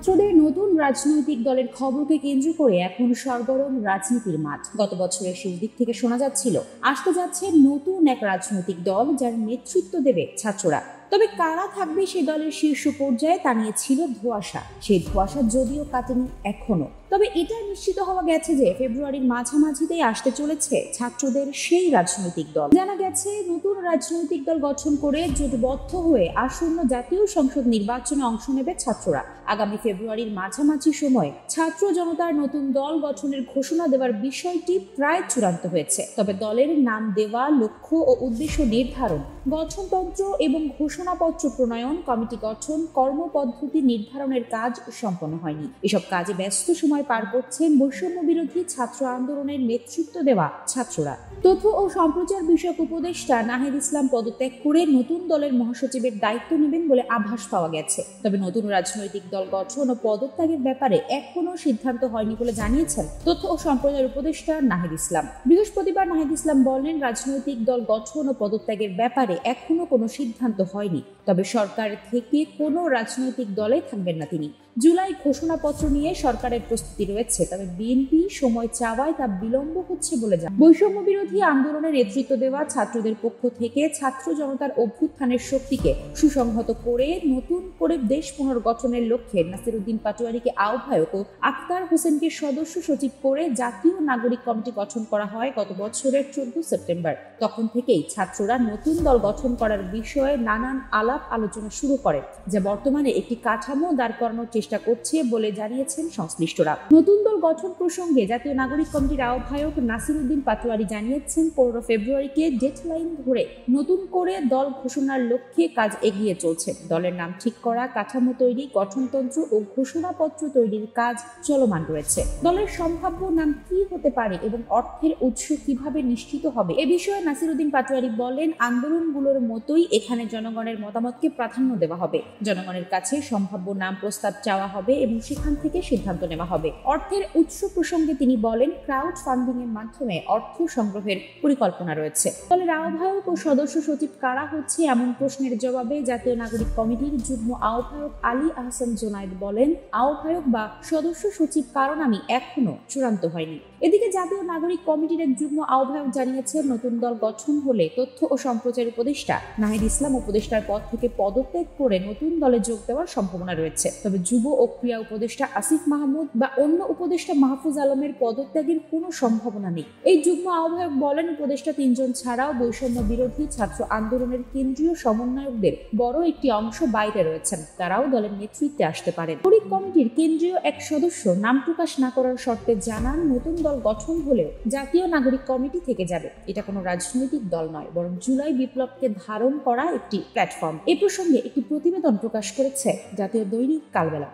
ছাত্রদের নতুন রাজনৈতিক দলের খবরকে কেন্দ্র করে এখন সরগরম রাজনীতির মাঠ। গত বছরের শেষ দিক থেকে শোনা যাচ্ছিল আসতে যাচ্ছে নতুন এক রাজনৈতিক দল যার নেতৃত্ব দেবে ছাত্ররা। তবে কারা থাকবে সেই দলের শীর্ষ পর্যায়ে তা নিয়ে ছিল ধোঁয়াশা। সেই ধোঁয়াশা যদিও কাটেনি এখনো, তবে এটা নিশ্চিত হওয়া গেছে যে ফেব্রুয়ারির মাঝামাঝিতেই আসতে চলেছে ছাত্রদের সেই রাজনৈতিক দল। জানা গেছে নতুন রাজনৈতিক দল গঠন করে জোটবদ্ধ হয়ে আসন্ন জাতীয় সংসদ নির্বাচনে অংশ নেবে ছাত্ররা। আগামী ফেব্রুয়ারির মাঝামাঝি সময়ে ছাত্র জনতার নতুন দল গঠনের ঘোষণা দেওয়ার বিষয়টি প্রায় চূড়ান্ত হয়েছে। তবে দলের নাম দেওয়া, লক্ষ্য ও উদ্দেশ্য নির্ধারণ, গঠনতন্ত্র এবং ঘোষণাপত্র প্রণয়ন, কমিটি গঠন, কর্মপদ্ধতি নির্ধারণের কাজ সম্পন্ন হয়নি। এসব কাজে ব্যস্ত সময় পার করছেন বৈষম্য বিরোধী ছাত্র আন্দোলনের নেতৃত্ব দেওয়া ছাত্ররা। তথ্য ও সম্প্রচার বিষয়ক উপদেষ্টা নাহিদ ইসলাম পদত্যাগ করে নতুন দলের মহাসচিবের দায়িত্ব নেবেন বলে আভাস পাওয়া গেছে। তবে নতুন রাজনৈতিক দল গঠন ও পদত্যাগের ব্যাপারে এখনো সিদ্ধান্ত হয়নি বলে জানিয়েছেন তথ্য ও সম্প্রচার উপদেষ্টা নাহিদ ইসলাম। বৃহস্পতিবার নাহিদ ইসলাম বলেন, রাজনৈতিক দল গঠন ও পদত্যাগের ব্যাপারে এখনো কোনো সিদ্ধান্ত হয়নি। তবে সরকার থেকে কোনো রাজনৈতিক দলে থাকবেন না তিনি। জুলাই ঘোষণাপত্র নিয়ে সরকারের প্রস্তুতি রয়েছে, তবে বিএনপি সময় চাওয়ায় তা বিলম্ব হচ্ছে বলে জানান। বৈষম্য বিরোধী আন্দোলনের নেতৃত্ব দেওয়া ছাত্রদের পক্ষ থেকে ছাত্র জনতার অভ্যুত্থানের শক্তিকে সুসংহত করে নতুন করে দেশ পুনর্গঠনের লক্ষ্যে নাসিরউদ্দিন পাটোয়ারীকে আহ্বায়ক ও আখতার হোসেনকে সদস্য সচিব করে জাতীয় নাগরিক কমিটি গঠন করা হয় গত বছরের 14 সেপ্টেম্বর। তখন থেকেই ছাত্ররা নতুন দল গঠন করার বিষয়ে নানান আলাপ আলোচনা শুরু করে, যা বর্তমানে একটি কাঠামো দাঁড় করানোর চেষ্টা করছে বলে জানিয়েছেন সংশ্লিষ্টরা। নতুন দল গঠন প্রসঙ্গে জাতীয় নাগরিক কমিটির আহ্বায়ক নাসিরউদ্দিন পাটোয়ারী জানিয়েছেন, 15 ফেব্রুয়ারিকে ডেডলাইন ধরে নতুন করে দল ঘোষণার লক্ষ্যে কাজ এগিয়ে চলছে। দলের নাম ঠিক করা, কাঠামো তৈরি, গঠনতন্ত্র ও ঘোষণাপত্র তৈরির কাজ চলমান রয়েছে। দলের সম্ভাব্য নাম কি হতে পারে এবং অর্থের উৎস কিভাবে নিশ্চিত হবে এ বিষয়ে নাসিরউদ্দিন পাটোয়ারী বলেন, আন্দোলনগুলোর মতোই এখানে জনগণের মতামতকে প্রাধান্য দেওয়া হবে। জনগণের কাছে সম্ভাব্য নাম প্রস্তাব চাওয়া হবে এবং সেখান থেকে সিদ্ধান্ত নেওয়া হবে। অর্থের উৎস প্রসঙ্গে তিনি বলেন, ক্রাউড ফান্ডিং এর মাধ্যমে অর্থ সংগ্রহের পরিকল্পনা রয়েছে। দলের আহ্বায়ক ও সদস্য সচিব কারা হচ্ছে এমন প্রশ্নের জবাবে জাতীয় নাগরিক কমিটির যুগ্ম আহ্বায়ক আলী আহসান জোনায়েদ বলেন, আহ্বায়ক বা সদস্য সচিব কারণ আমি এখনো চূড়ান্ত হয়নি। এদিকে জাতীয় নাগরিক কমিটির এক যুগ্ম আহ্বায়ক জানিয়েছেন, নতুন দল গঠন হলে তথ্য ও সম্প্রচার উপদেষ্টা নাহিদ ইসলাম উপদেষ্টার পদ থেকে পদত্যাগ করে নতুন দলে যোগ দেওয়ার সম্ভাবনা রয়েছে। তবে যুব ও ক্রীড়া উপদেষ্টা আসিফ মাহমুদ বা অন্য উপদেষ্টা মাহফুজ আলমের পদত্যাগের কোনো সম্ভাবনা নেই। এই যুগ্ম আহ্বায়ক বলেন, উপদেষ্টা 3 জন ছাড়াও বৈষম্য বিরোধী ছাত্র আন্দোলনের কেন্দ্রীয় সমন্বয়কদের বড় একটি অংশ বাইরে রয়েছেন, তারাও দলের নেতৃত্বে আসতে পারেন। নাগরিক কমিটির কেন্দ্রীয় এক সদস্য নাম প্রকাশ না করার শর্তে জানান, নতুন দল গঠন হলেও জাতীয় নাগরিক কমিটি থেকে যাবে। এটা কোনো রাজনৈতিক দল নয়, বরং জুলাই বিপ্লবকে ধারণ করা একটি প্ল্যাটফর্ম। এ প্রসঙ্গে একটি প্রতিবেদন প্রকাশ করেছে জাতীয় দৈনিক কালবেলা।